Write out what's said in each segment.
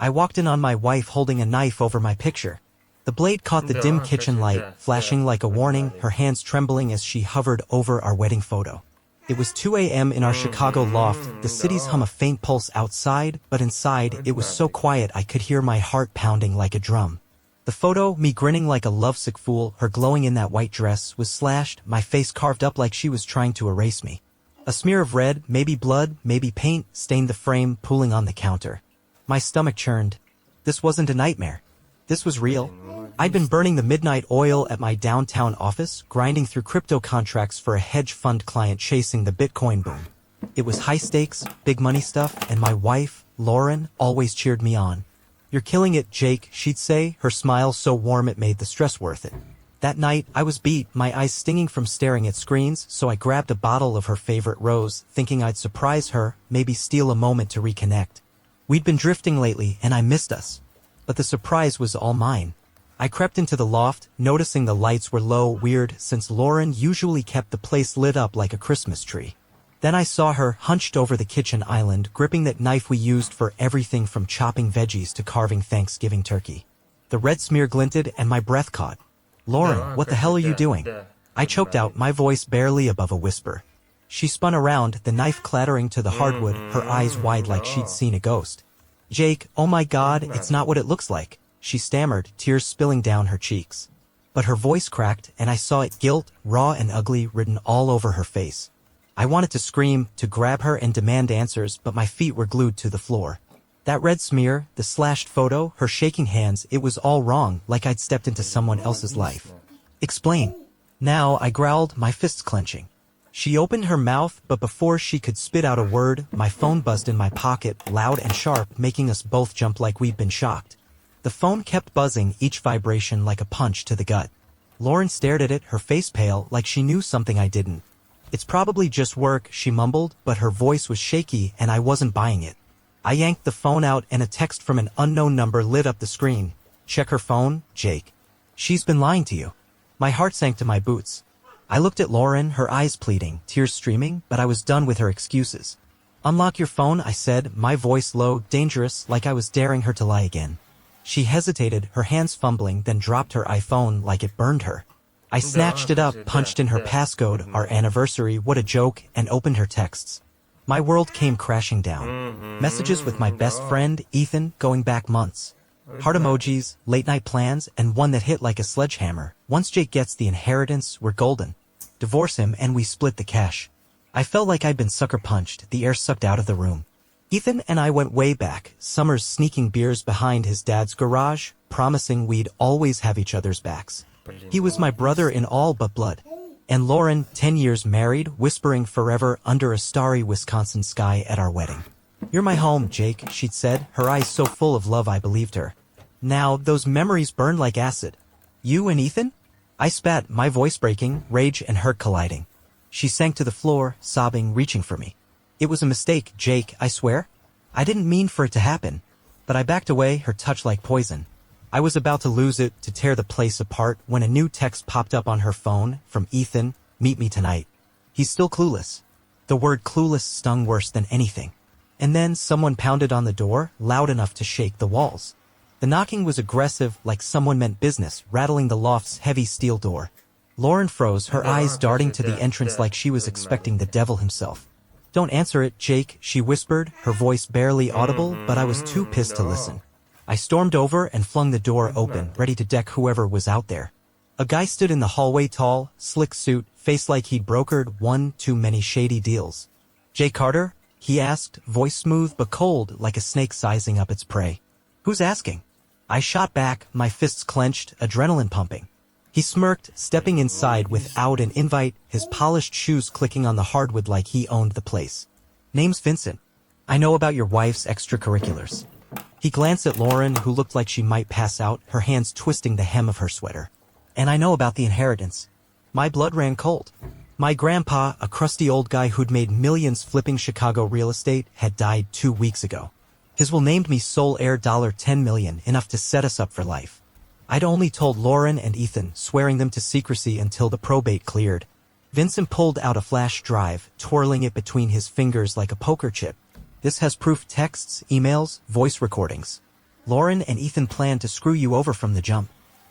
I walked in on my wife holding a knife over my picture. The blade caught the dim kitchen light, flashing like a warning, her hands trembling as she hovered over our wedding photo. It was 2 a.m. in our Chicago loft, the city's hum a faint pulse outside, but inside, it was so quiet I could hear my heart pounding like a drum. The photo, me grinning like a lovesick fool, her glowing in that white dress, was slashed, my face carved up like she was trying to erase me. A smear of red, maybe blood, maybe paint, stained the frame, pooling on the counter. My stomach churned. This wasn't a nightmare. This was real. I'd been burning the midnight oil at my downtown office, grinding through crypto contracts for a hedge fund client chasing the Bitcoin boom. It was high stakes, big money stuff, and my wife, Lauren, always cheered me on. "You're killing it, Jake," she'd say, her smile so warm it made the stress worth it. That night, I was beat, my eyes stinging from staring at screens, so I grabbed a bottle of her favorite rose, thinking I'd surprise her, maybe steal a moment to reconnect. We'd been drifting lately, and I missed us. But the surprise was all mine. I crept into the loft, noticing the lights were low, weird, since Lauren usually kept the place lit up like a Christmas tree. Then I saw her, hunched over the kitchen island, gripping that knife we used for everything from chopping veggies to carving Thanksgiving turkey. The red smear glinted, and my breath caught. "Lauren, what the hell are you doing?" I choked out, my voice barely above a whisper. She spun around, the knife clattering to the hardwood, her eyes wide like she'd seen a ghost. "Jake, oh my God, it's not what it looks like," she stammered, tears spilling down her cheeks. But her voice cracked, and I saw it, guilt, raw and ugly, written all over her face. I wanted to scream, to grab her and demand answers, but my feet were glued to the floor. That red smear, the slashed photo, her shaking hands, it was all wrong, like I'd stepped into someone else's life. "Explain." Now, I growled, my fists clenching. She opened her mouth, but before she could spit out a word, my phone buzzed in my pocket, loud and sharp, making us both jump like we'd been shocked. The phone kept buzzing, each vibration like a punch to the gut. Lauren stared at it, her face pale, like she knew something I didn't. "It's probably just work," she mumbled, but her voice was shaky, and I wasn't buying it. I yanked the phone out, and a text from an unknown number lit up the screen. "Check her phone, Jake. She's been lying to you." My heart sank to my boots. I looked at Lauren, her eyes pleading, tears streaming, but I was done with her excuses. "Unlock your phone," I said, my voice low, dangerous, like I was daring her to lie again. She hesitated, her hands fumbling, then dropped her iPhone like it burned her. I snatched it up, punched in her passcode, our anniversary, what a joke, and opened her texts. My world came crashing down. Messages with my best friend, Ethan, going back months. Heart emojis, late-night plans, and one that hit like a sledgehammer. "Once Jake gets the inheritance, we're golden. Divorce him and we split the cash." I felt like I'd been sucker punched, the air sucked out of the room. Ethan and I went way back, summers sneaking beers behind his dad's garage, promising we'd always have each other's backs. He was my brother in all but blood. And Lauren, 10 years married, whispering forever under a starry Wisconsin sky at our wedding. "You're my home, Jake," she'd said, her eyes so full of love I believed her. Now, those memories burned like acid. "You and Ethan?" I spat, my voice breaking, rage and hurt colliding. She sank to the floor, sobbing, reaching for me. "It was a mistake, Jake, I swear. I didn't mean for it to happen." But I backed away, her touch like poison. I was about to lose it, to tear the place apart, when a new text popped up on her phone, from Ethan, "Meet me tonight." He's still clueless. The word clueless stung worse than anything. And then someone pounded on the door, loud enough to shake the walls. The knocking was aggressive, like someone meant business, rattling the loft's heavy steel door. Lauren froze, her eyes darting to the entrance like she was expecting the devil himself. "Don't answer it, Jake," she whispered, her voice barely audible, but I was too pissed to listen. I stormed over and flung the door open, ready to deck whoever was out there. A guy stood in the hallway, tall, slick suit, face like he'd brokered one too many shady deals. "Jay Carter?" he asked, voice smooth but cold, like a snake sizing up its prey. "Who's asking?" I shot back, my fists clenched, adrenaline pumping. He smirked, stepping inside without an invite, his polished shoes clicking on the hardwood like he owned the place. "Name's Vincent. I know about your wife's extracurriculars." He glanced at Lauren, who looked like she might pass out, her hands twisting the hem of her sweater. "And I know about the inheritance." My blood ran cold. My grandpa, a crusty old guy who'd made millions flipping Chicago real estate, had died 2 weeks ago. His will named me sole heir, $10 million, enough to set us up for life. I'd only told Lauren and Ethan, swearing them to secrecy until the probate cleared. Vincent pulled out a flash drive, twirling it between his fingers like a poker chip. "This has proof: texts, emails, voice recordings." Lauren and Ethan planned to screw you over from the jump.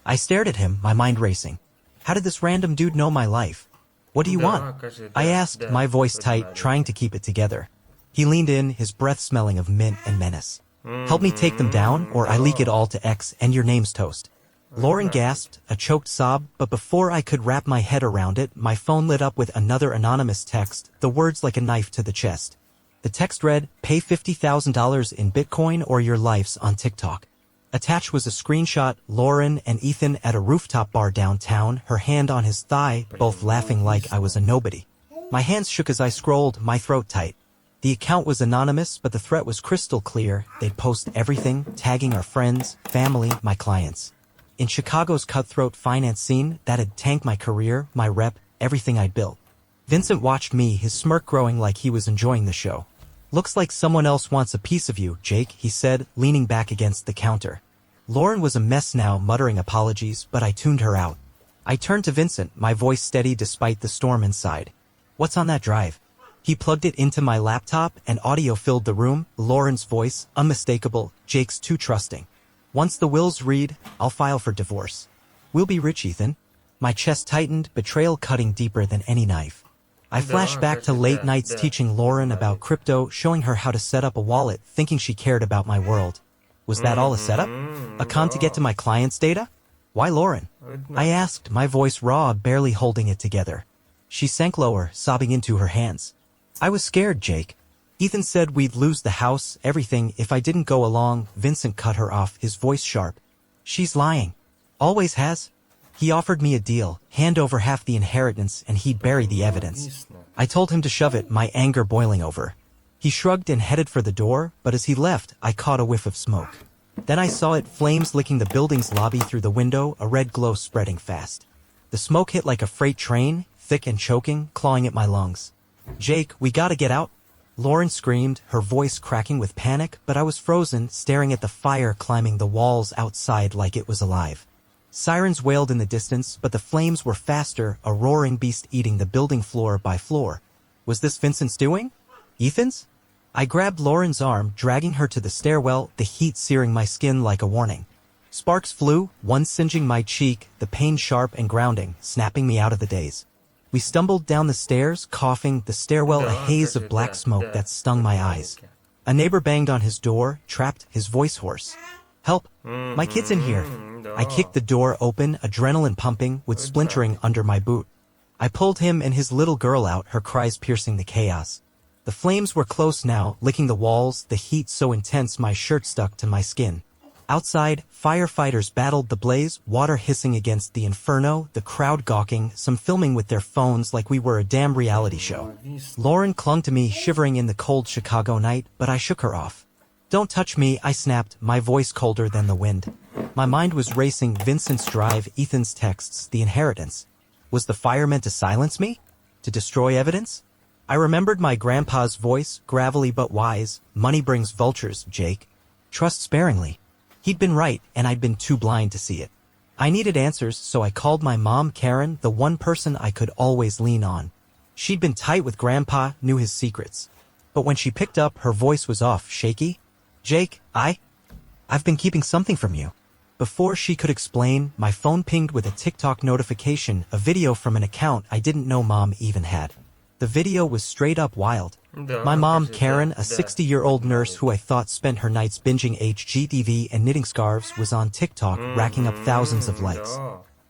I stared at him, my mind racing. How did this random dude know my life? What do you want? I asked, my voice tight, trying to keep it together. He leaned in, his breath smelling of mint and menace. Help me take them down, or I leak it all to X and your name's toast. Lauren gasped, a choked sob, but before I could wrap my head around it, my phone lit up with another anonymous text, the words like a knife to the chest. The text read, pay $50,000 in Bitcoin or your life's on TikTok. Attached was a screenshot, Lauren and Ethan at a rooftop bar downtown, her hand on his thigh, both laughing like I was a nobody. My hands shook as I scrolled, my throat tight. The account was anonymous, but the threat was crystal clear. They'd post everything, tagging our friends, family, my clients. In Chicago's cutthroat finance scene, that'd tank my career, my rep, everything I'd built. Vincent watched me, his smirk growing like he was enjoying the show. Looks like someone else wants a piece of you, Jake, he said, leaning back against the counter. Lauren was a mess now, muttering apologies, but I tuned her out. I turned to Vincent, my voice steady despite the storm inside. What's on that drive? He plugged it into my laptop, and audio filled the room, Lauren's voice, unmistakable, Jake's too trusting. Once the wills read, I'll file for divorce. We'll be rich, Ethan. My chest tightened, betrayal cutting deeper than any knife. I flashed back to late nights teaching Lauren about crypto, showing her how to set up a wallet, thinking she cared about my world. Was that all a setup? A con to get to my client's data? Why Lauren? I asked, my voice raw, barely holding it together. She sank lower, sobbing into her hands. I was scared, Jake. Ethan said we'd lose the house, everything, if I didn't go along. Vincent cut her off, his voice sharp. She's lying. Always has. He offered me a deal, hand over half the inheritance and he'd bury the evidence. I told him to shove it, my anger boiling over. He shrugged and headed for the door, but as he left, I caught a whiff of smoke. Then I saw it, flames licking the building's lobby through the window, a red glow spreading fast. The smoke hit like a freight train, thick and choking, clawing at my lungs. Jake, we gotta get out. Lauren screamed, her voice cracking with panic, but I was frozen, staring at the fire climbing the walls outside like it was alive. Sirens wailed in the distance, but the flames were faster, a roaring beast eating the building floor by floor. Was this Vincent's doing? Ethan's? I grabbed Lauren's arm, dragging her to the stairwell, the heat searing my skin like a warning. Sparks flew, one singeing my cheek, the pain sharp and grounding, snapping me out of the daze. We stumbled down the stairs, coughing, the stairwell a haze of black smoke that stung my eyes. A neighbor banged on his door, trapped, his voice hoarse. Help! My kid's in here. I kicked the door open, adrenaline pumping, wood splintering under my boot. I pulled him and his little girl out, her cries piercing the chaos. The flames were close now, licking the walls, the heat so intense my shirt stuck to my skin. Outside, firefighters battled the blaze, water hissing against the inferno, the crowd gawking, some filming with their phones like we were a damn reality show. Lauren clung to me, shivering in the cold Chicago night, but I shook her off. Don't touch me, I snapped, my voice colder than the wind. My mind was racing, Vincent's drive, Ethan's texts, the inheritance. Was the fire meant to silence me? To destroy evidence? I remembered my grandpa's voice, gravelly but wise. Money brings vultures, Jake. Trust sparingly. He'd been right, and I'd been too blind to see it. I needed answers, so I called my mom, Karen, the one person I could always lean on. She'd been tight with Grandpa, knew his secrets. But when she picked up, her voice was off, shaky. Jake, I've been keeping something from you. Before she could explain, my phone pinged with a TikTok notification, a video from an account I didn't know Mom even had. The video was straight up wild. My mom, Karen, a 60-year-old nurse who I thought spent her nights binging HGTV and knitting scarves, was on TikTok, racking up thousands of likes.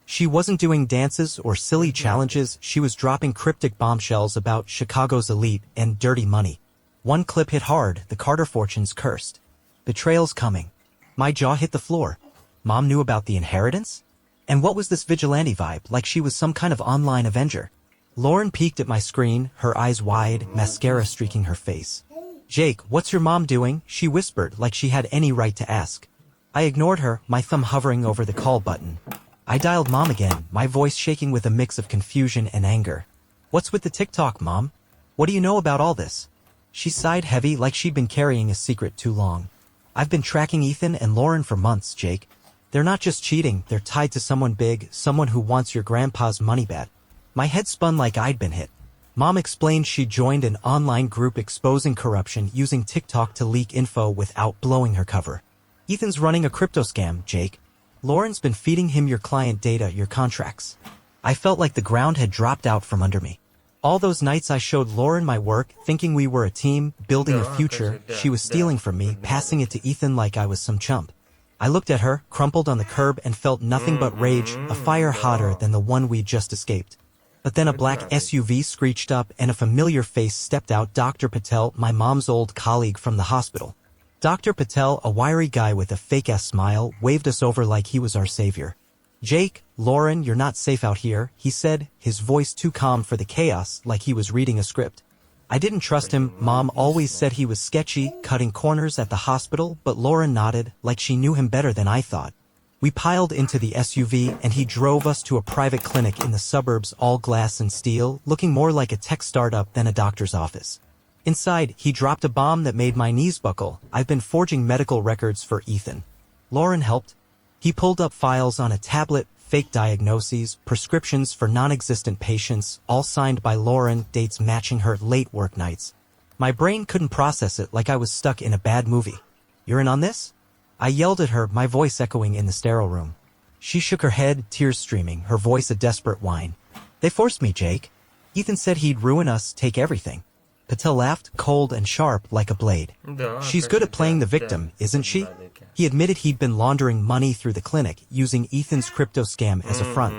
She wasn't doing dances or silly challenges, she was dropping cryptic bombshells about Chicago's elite and dirty money. One clip hit hard, the Carter fortunes cursed. Betrayal's coming. My jaw hit the floor. Mom knew about the inheritance? And what was this vigilante vibe, like she was some kind of online avenger? Lauren peeked at my screen, her eyes wide, mascara streaking her face. Jake, what's your mom doing? She whispered, like she had any right to ask. I ignored her, my thumb hovering over the call button. I dialed Mom again, my voice shaking with a mix of confusion and anger. What's with the TikTok, Mom? What do you know about all this? She sighed heavy, like she'd been carrying a secret too long. I've been tracking Ethan and Lauren for months, Jake. They're not just cheating, they're tied to someone big, someone who wants your grandpa's money bad. My head spun like I'd been hit. Mom explained she joined an online group exposing corruption using TikTok to leak info without blowing her cover. Ethan's running a crypto scam, Jake. Lauren's been feeding him your client data, your contracts. I felt like the ground had dropped out from under me. All those nights I showed Lauren my work, thinking we were a team, building a future, she was stealing from me, passing it to Ethan like I was some chump. I looked at her, crumpled on the curb, and felt nothing but rage, a fire hotter than the one we'd just escaped. But then a black SUV screeched up and a familiar face stepped out. Dr. Patel, my mom's old colleague from the hospital. Dr. Patel, a wiry guy with a fake-ass smile, waved us over like he was our savior. Jake, Lauren, you're not safe out here, he said, his voice too calm for the chaos, like he was reading a script. I didn't trust him. Mom always said he was sketchy, cutting corners at the hospital, but Lauren nodded, like she knew him better than I thought. We piled into the SUV and he drove us to a private clinic in the suburbs, all glass and steel, looking more like a tech startup than a doctor's office. Inside, he dropped a bomb that made my knees buckle. I've been forging medical records for Ethan. Lauren helped. He pulled up files on a tablet, fake diagnoses, prescriptions for non-existent patients, all signed by Lauren, dates matching her late work nights. My brain couldn't process it, like I was stuck in a bad movie. You're in on this? I yelled at her, my voice echoing in the sterile room. She shook her head, tears streaming, her voice a desperate whine. They forced me, Jake. Ethan said he'd ruin us, take everything. Patel laughed, cold and sharp like a blade. She's good at playing the victim, isn't she? He admitted he'd been laundering money through the clinic, using Ethan's crypto scam as a front.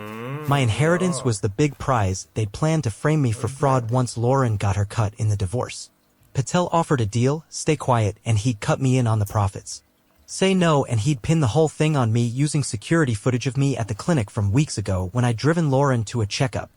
My inheritance was the big prize. They'd planned to frame me for fraud once Lauren got her cut in the divorce. Patel offered a deal, stay quiet, and he'd cut me in on the profits. Say no and he'd pin the whole thing on me using security footage of me at the clinic from weeks ago when I'd driven Lauren to a checkup.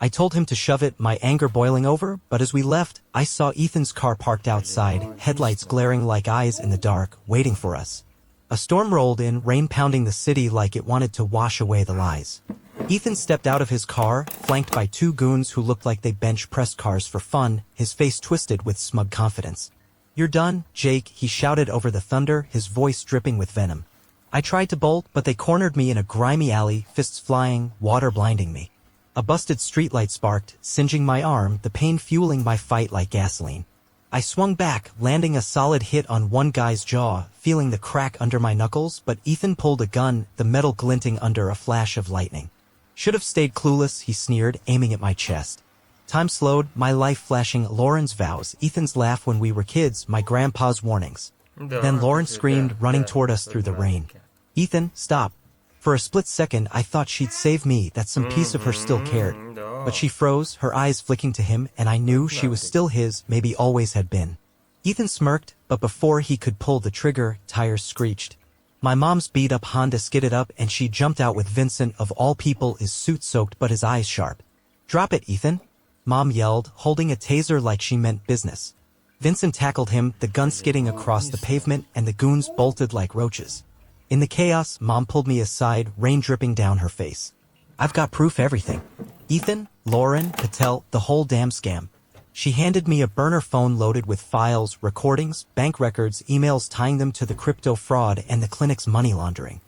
I told him to shove it, my anger boiling over, but as we left, I saw Ethan's car parked outside, headlights glaring like eyes in the dark, waiting for us. A storm rolled in, rain pounding the city like it wanted to wash away the lies. Ethan stepped out of his car, flanked by two goons who looked like they bench-pressed cars for fun, his face twisted with smug confidence. You're done, Jake, he shouted over the thunder, his voice dripping with venom. I tried to bolt, but they cornered me in a grimy alley, fists flying, water blinding me. A busted streetlight sparked, singeing my arm, the pain fueling my fight like gasoline. I swung back, landing a solid hit on one guy's jaw, feeling the crack under my knuckles, but Ethan pulled a gun, the metal glinting under a flash of lightning. Should have stayed clueless, he sneered, aiming at my chest. Time slowed, my life flashing, Lauren's vows, Ethan's laugh when we were kids, my grandpa's warnings. Then Lauren screamed, running toward us through the rain. Ethan, stop. For a split second, I thought she'd save me, that some piece of her still cared. But she froze, her eyes flicking to him, and I knew she was still his, maybe always had been. Ethan smirked, but before he could pull the trigger, tires screeched. My mom's beat-up Honda skidded up and she jumped out with Vincent, of all people, his suit soaked but his eyes sharp. Drop it, Ethan. Mom yelled, holding a taser like she meant business. Vincent tackled him, the gun skidding across the pavement, and the goons bolted like roaches. In the chaos, Mom pulled me aside, rain dripping down her face. I've got proof everything. Ethan, Lauren, Patel, the whole damn scam. She handed me a burner phone loaded with files, recordings, bank records, emails tying them to the crypto fraud and the clinic's money laundering.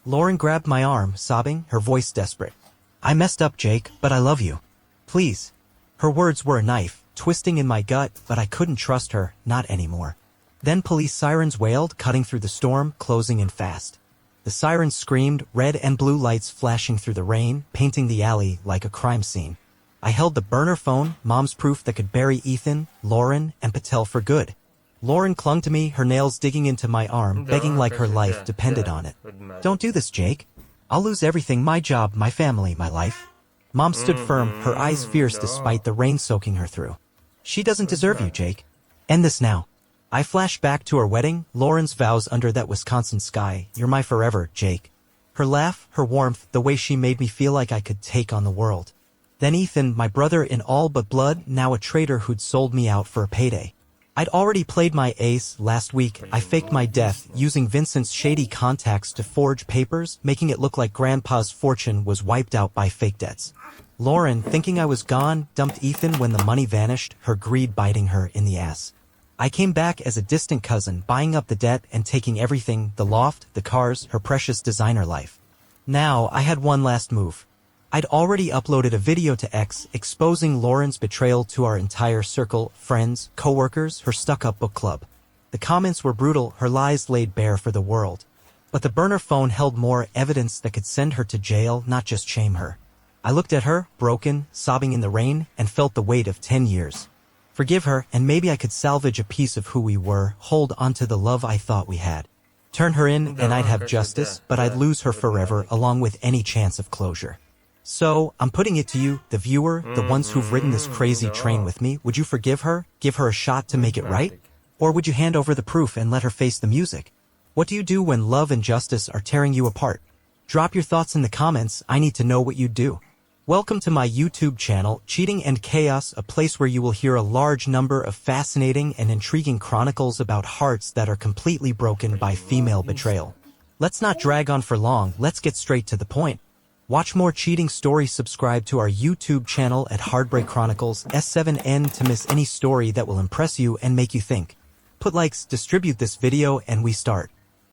Lauren grabbed my arm, sobbing, her voice desperate. I messed up, Jake, but I love you. Please. Her words were a knife, twisting in my gut, but I couldn't trust her, not anymore. Then police sirens wailed, cutting through the storm, closing in fast. The sirens screamed, red and blue lights flashing through the rain, painting the alley like a crime scene. I held the burner phone, Mom's proof that could bury Ethan, Lauren, and Patel for good. Lauren clung to me, her nails digging into my arm, begging like her life depended on it. Don't do this, Jake. I'll lose everything, my job, my family, my life. Mom stood firm, her eyes fierce despite the rain soaking her through. She doesn't deserve you, Jake. End this now. I flashed back to our wedding, Lauren's vows under that Wisconsin sky. You're my forever, Jake. Her laugh, her warmth, the way she made me feel like I could take on the world. Then Ethan, my brother in all but blood, now a traitor who'd sold me out for a payday. I'd already played my ace. Last week, I faked my death, using Vincent's shady contacts to forge papers, making it look like Grandpa's fortune was wiped out by fake debts. Lauren, thinking I was gone, dumped Ethan when the money vanished, her greed biting her in the ass. I came back as a distant cousin, buying up the debt and taking everything, the loft, the cars, her precious designer life. Now, I had one last move. I'd already uploaded a video to X exposing Lauren's betrayal to our entire circle, friends, coworkers, her stuck-up book club. The comments were brutal, her lies laid bare for the world. But the burner phone held more evidence that could send her to jail, not just shame her. I looked at her, broken, sobbing in the rain, and felt the weight of 10 years. Forgive her, and maybe I could salvage a piece of who we were, hold onto the love I thought we had. Turn her in, and I'd have justice, but I'd lose her forever, along with any chance of closure. So, I'm putting it to you, the viewer, the ones who've ridden this crazy train with me, would you forgive her, give her a shot to make it right? Or would you hand over the proof and let her face the music? What do you do when love and justice are tearing you apart? Drop your thoughts in the comments, I need to know what you'd do. Welcome to my YouTube channel, Cheating and Chaos, a place where you will hear a large number of fascinating and intriguing chronicles about hearts that are completely broken by female betrayal. Let's not drag on for long, let's get straight to the point. Watch more cheating stories, subscribe to our YouTube channel at Heartbreak Chronicles S7N to miss any story that will impress you and make you think. Put likes, distribute this video, and we start.